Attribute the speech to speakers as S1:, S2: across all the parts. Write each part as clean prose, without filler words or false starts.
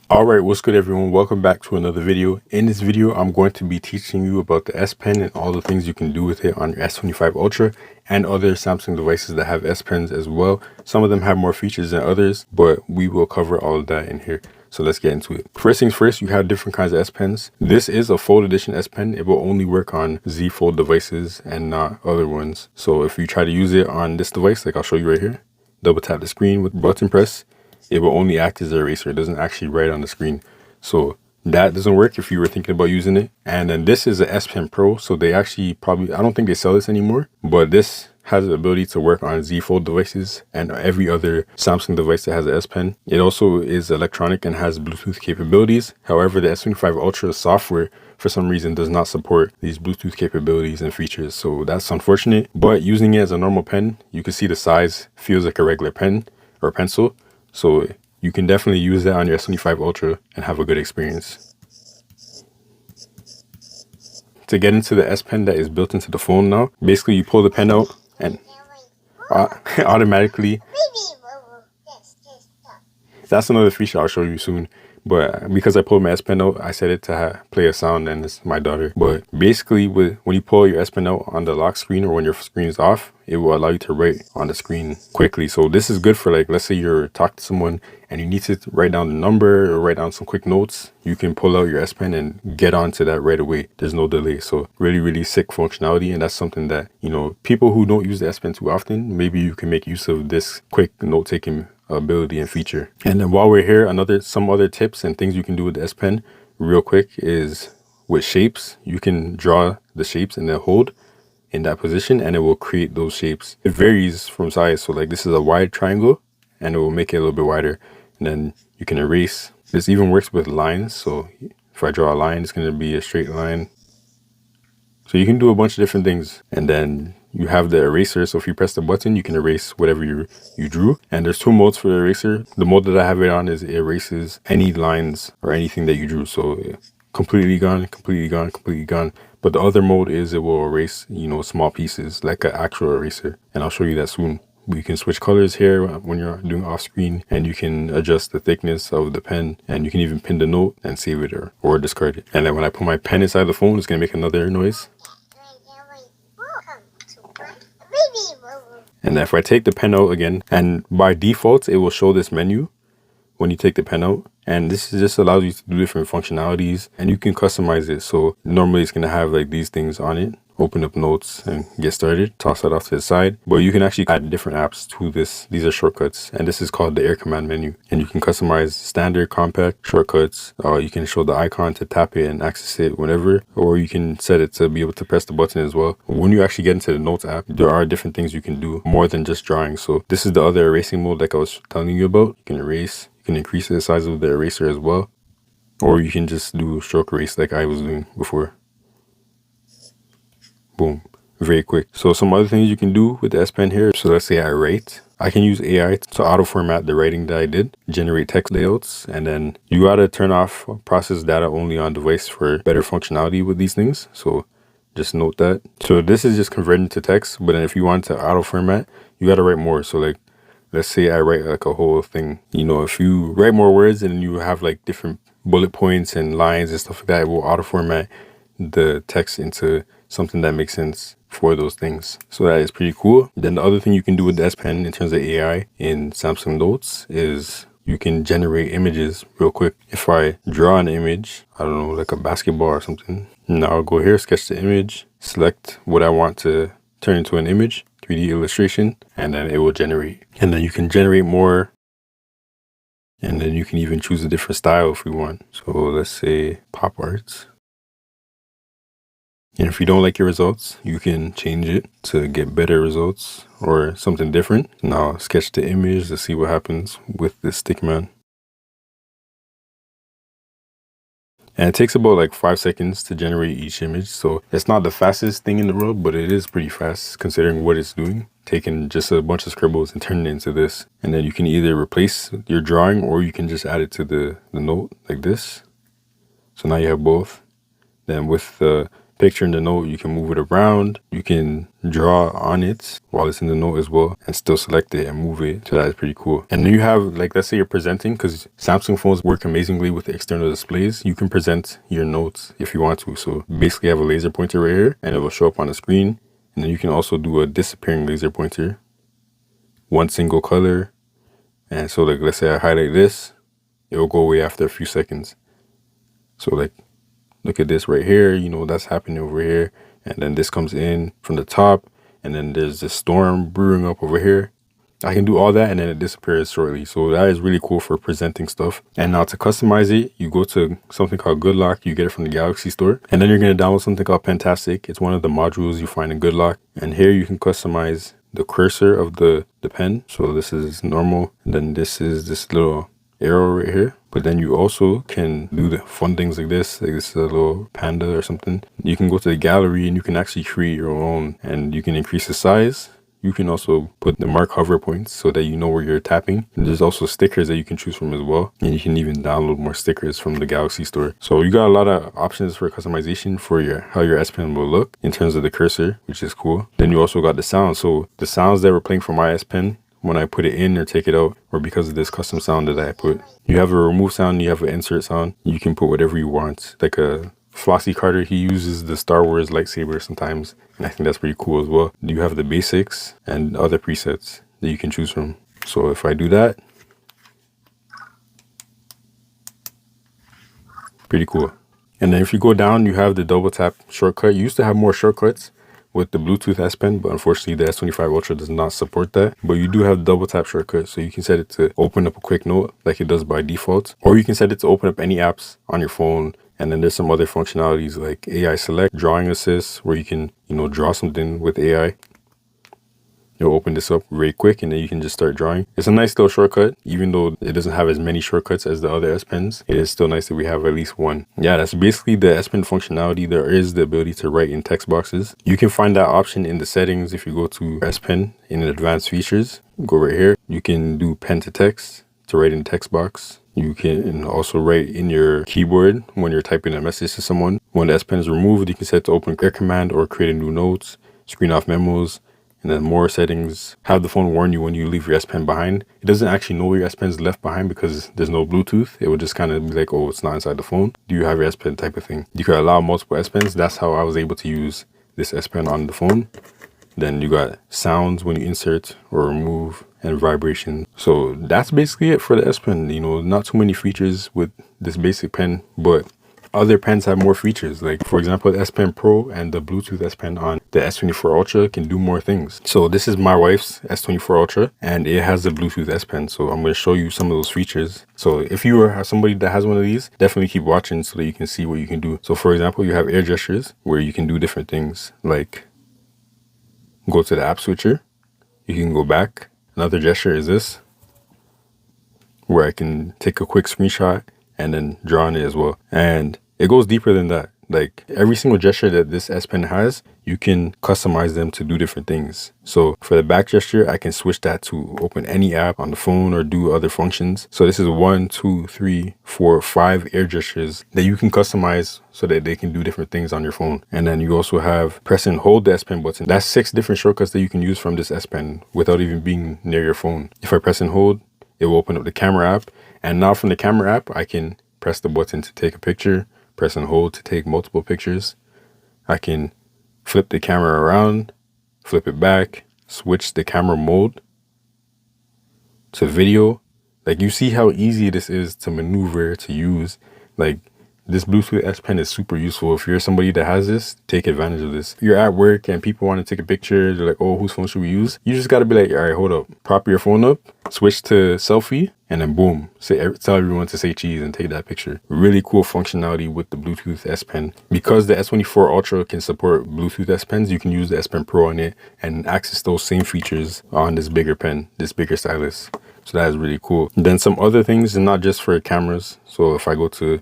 S1: Alright, what's good everyone? Welcome back to another video. In this video, I'm going to be teaching you about the S Pen and all the things you can do with it on your S25 Ultra and other Samsung devices that have S Pens as well. Some of them have more features than others, but we will cover all of that in here. So let's get into it. First things first, you have different kinds of S Pens. This is a Fold Edition S Pen. It will only work on Z Fold devices and not other ones. So if you try to use it on this device, like I'll show you right here, double tap the screen with button press, it will only act as an eraser. It doesn't actually write on the screen. So that doesn't work if you were thinking about using it. And then this is a S Pen Pro. So they actually I don't think they sell this anymore, but this has the ability to work on Z Fold devices and every other Samsung device that has an S Pen. It also is electronic and has Bluetooth capabilities. However, the S25 Ultra software for some reason does not support these Bluetooth capabilities and features. So that's unfortunate, but using it as a normal pen, you can see the size feels like a regular pen or pencil. So you can definitely use that on your S25 Ultra and have a good experience. To get into the S Pen that is built into the phone now, basically you pull the pen out and automatically, that's another feature I'll show you soon. But because I pulled my S Pen out, I set it to play a sound, and it's my daughter. But basically, when you pull your S Pen out on the lock screen or when your screen is off, it will allow you to write on the screen quickly. So this is good for, like, let's say you're talking to someone and you need to write down the number or write down some quick notes. You can pull out your S Pen and get onto that right away. There's no delay. So really, really sick functionality. And that's something that, you know, people who don't use the S Pen too often, maybe you can make use of this quick note-taking ability and feature. And then while we're here, some other tips and things you can do with the S Pen real quick is with shapes. You can draw the shapes and then hold in that position and it will create those shapes. It varies from size. So like this is a wide triangle and it will make it a little bit wider. And then you can erase. This even works with lines. So if I draw a line, it's going to be a straight line. So you can do a bunch of different things. And then you have the eraser. So if you press the button, you can erase whatever you drew. And there's two modes for the eraser. The mode that I have it on is it erases any lines or anything that you drew. So completely gone, completely gone, completely gone. But the other mode is it will erase, you know, small pieces like an actual eraser. And I'll show you that soon. You can switch colors here when you're doing off screen, and you can adjust the thickness of the pen, and you can even pin the note and save it or discard it. And then when I put my pen inside the phone, it's going to make another noise. And if I take the pen out again, and by default, it will show this menu when you take the pen out. And this just allows you to do different functionalities and you can customize it. So normally it's going to have like these things on it. Open up notes and get started. Toss that off to the side. But you can actually add different apps to this. These are shortcuts. And this is called the Air Command menu. And you can customize standard, compact, shortcuts. You can show the icon to tap it and access it whenever. Or you can set it to be able to press the button as well. When you actually get into the Notes app, there are different things you can do more than just drawing. So this is the other erasing mode like I was telling you about. You can erase. You can increase the size of the eraser as well. Or you can just do stroke erase like I was doing before. Boom. Very quick. So some other things you can do with the S Pen here. So let's say I write. I can use AI to auto format the writing that I did, generate text layouts, and then you gotta turn off process data only on device for better functionality with these things. So just note that. So this is just converting to text, but then if you want to auto format, you gotta write more. So like, let's say I write like a whole thing, you know, if you write more words and you have like different bullet points and lines and stuff like that, it will auto format the text into something that makes sense for those things. So that is pretty cool. Then the other thing you can do with the S Pen in terms of AI in Samsung Notes is you can generate images real quick. If I draw an image, I don't know, like a basketball or something. Now I'll go here, sketch the image, select what I want to turn into an image, 3D illustration, and then it will generate. And then you can generate more. And then you can even choose a different style if you want. So let's say pop arts. And if you don't like your results, you can change it to get better results or something different. Now I'll sketch the image to see what happens with this stickman. And it takes about like 5 seconds to generate each image. So it's not the fastest thing in the world, but it is pretty fast considering what it's doing. Taking just a bunch of scribbles and turning it into this. And then you can either replace your drawing or you can just add it to the note like this. So now you have both. Then with the picture in the note, you can move it around. You can draw on it while it's in the note as well and still select it and move it. So that is pretty cool. And then you have, like, let's say you're presenting, because Samsung phones work amazingly with the external displays. You can present your notes if you want to. So basically you have a laser pointer right here and it will show up on the screen. And then you can also do a disappearing laser pointer, one single color. And so, like, let's say I highlight this, it will go away after a few seconds. So, like, look at this right here, you know, that's happening over here. And then this comes in from the top, and then there's this storm brewing up over here. I can do all that and then it disappears shortly. So that is really cool for presenting stuff. And now to customize it, you go to something called Good Lock. You get it from the Galaxy store. And then you're going to download something called Pentastic. It's one of the modules you find in Good Lock. And here you can customize the cursor of the pen. So this is normal. And then this is this little arrow right here. But then you also can do the fun things like this is a little panda or something. You can go to the gallery and you can actually create your own, and you can increase the size. You can also put the mark hover points so that you know where you're tapping. And there's also stickers that you can choose from as well. And you can even download more stickers from the Galaxy store. So you got a lot of options for customization for how your S Pen will look in terms of the cursor, which is cool. Then you also got the sound. So the sounds that were playing from my S Pen, when I put it in or take it out, or because of this custom sound that I put. You have a remove sound, you have an insert sound. You can put whatever you want. Like a Flossie Carter, he uses the Star Wars lightsaber sometimes, and I think that's pretty cool as well. You have the basics and other presets that you can choose from. So if I do that, pretty cool. And then if you go down, you have the double tap shortcut. You used to have more shortcuts with the Bluetooth S Pen, but unfortunately the S25 Ultra does not support that. But you do have the double tap shortcut, so you can set it to open up a quick note like it does by default, or you can set it to open up any apps on your phone. And then there's some other functionalities like AI Select, Drawing Assist, where you can, you know, draw something with AI. You'll open this up very quick and then you can just start drawing. It's a nice little shortcut. Even though it doesn't have as many shortcuts as the other S Pens, it is still nice that we have at least one. Yeah, that's basically the S Pen functionality. There is the ability to write in text boxes. You can find that option in the settings. If you go to S Pen in advanced features, go right here. You can do pen to text to write in text box. You can also write in your keyboard when you're typing a message to someone. When the S Pen is removed, you can set to open Air Command or create a new notes, screen off memos, and then more settings. Have the phone warn you when you leave your S Pen behind. It doesn't actually know your S Pen's left behind because there's no Bluetooth. It would just kind of be like, oh, it's not inside the phone. Do you have your S Pen type of thing? You could allow multiple S Pens. That's how I was able to use this S Pen on the phone. Then you got sounds when you insert or remove, and vibration. So that's basically it for the S Pen. You know, not too many features with this basic pen, but other pens have more features. Like, for example, the S Pen Pro and the Bluetooth S Pen on the S24 Ultra can do more things. So this is my wife's S24 Ultra and it has the Bluetooth S Pen. So I'm going to show you some of those features. So if you are somebody that has one of these, definitely keep watching so that you can see what you can do. So for example, you have air gestures where you can do different things, like go to the app switcher. You can go back. Another gesture is this, where I can take a quick screenshot and then draw on it as well. And it goes deeper than that. Like every single gesture that this S Pen has, you can customize them to do different things. So for the back gesture, I can switch that to open any app on the phone or do other functions. So this is 1, 2, 3, 4, 5 air gestures that you can customize so that they can do different things on your phone. And then you also have press and hold the S Pen button. That's 6 different shortcuts that you can use from this S Pen without even being near your phone. If I press and hold, it will open up the camera app. And now from the camera app, I can press the button to take a picture, press and hold to take multiple pictures. I can flip the camera around, flip it back, switch the camera mode to video. Like, you see how easy this is to maneuver, to use. Like, this Bluetooth S Pen is super useful. If you're somebody that has this, take advantage of this. If you're at work and people want to take a picture, they're like, oh, whose phone should we use? You just got to be like, all right, hold up. Prop your phone up, switch to selfie, and then boom, tell everyone to say cheese and take that picture. Really cool functionality with the Bluetooth S Pen. Because the S24 Ultra can support Bluetooth S Pens, you can use the S Pen Pro on it and access those same features on this bigger pen, this bigger stylus. So that is really cool. And then some other things, and not just for cameras. So if I go to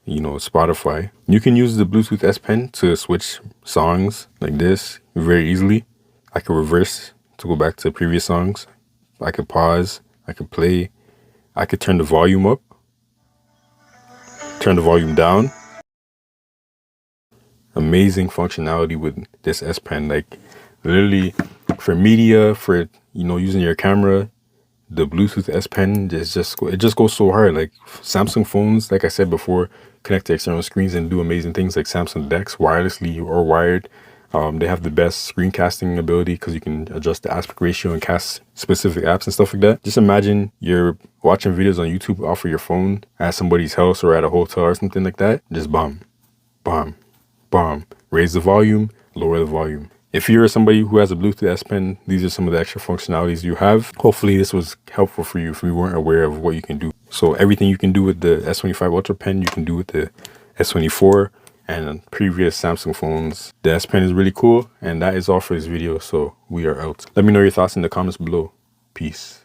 S1: Spotify, you can use the Bluetooth S Pen to switch songs like this very easily. I could reverse to go back to previous songs. I could pause, I could play, I could turn the volume up, turn the volume down. amazing functionality with this S Pen. Like literally for media, for using your camera, the Bluetooth S Pen it just goes so hard. Like Samsung phones, like I said before, connect to external screens and do amazing things like Samsung DeX, wirelessly or wired. They have the best screencasting ability because you can adjust the aspect ratio and cast specific apps and stuff like that. Just imagine you're watching videos on YouTube off of your phone at somebody's house or at a hotel or something like that. Just bomb, bomb, bomb. Raise the volume, lower the volume. If you're somebody who has a Bluetooth S Pen, these are some of the extra functionalities you have. Hopefully this was helpful for you if you weren't aware of what you can do. So everything you can do with the S25 Ultra Pen, you can do with the S24 and previous Samsung phones. The S Pen is really cool, and that is all for this video, so we are out. Let me know your thoughts in the comments below. Peace.